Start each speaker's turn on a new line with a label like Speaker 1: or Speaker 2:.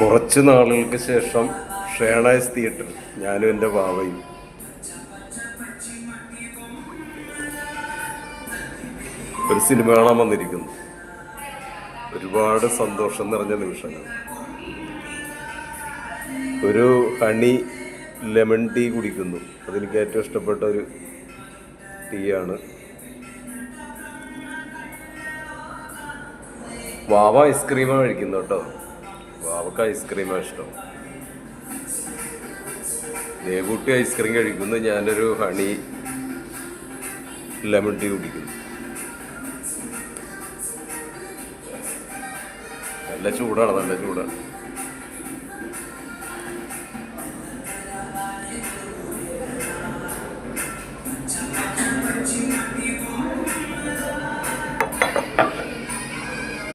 Speaker 1: കുറച്ച് നാളുകൾക്ക് ശേഷം ഷേണായ്സ് തിയേറ്റർ ഞാനും എൻ്റെ വാവയും ഒരു സിനിമ കാണാൻ വന്നിരിക്കുന്നു. ഒരുപാട് സന്തോഷം നിറഞ്ഞ നിമിഷങ്ങൾ. ഒരു ഹണി ലെമൺ ടീ കുടിക്കുന്നു. അതെനിക്ക് ഏറ്റവും ഇഷ്ടപ്പെട്ട ഒരു ടീ ആണ്. വാവ ഐസ്ക്രീമാണ് കഴിക്കുന്നത് കേട്ടോ. വാവക്ക് ഐസ്ക്രീമാണ് ഇഷ്ടം. ദേവൂട്ടി ഐസ്ക്രീം കഴിക്കുന്നു, ഞാനൊരു ഹണി ലെമൺ ടീ കുടിക്കുന്നു. നല്ല ചൂടാണ്.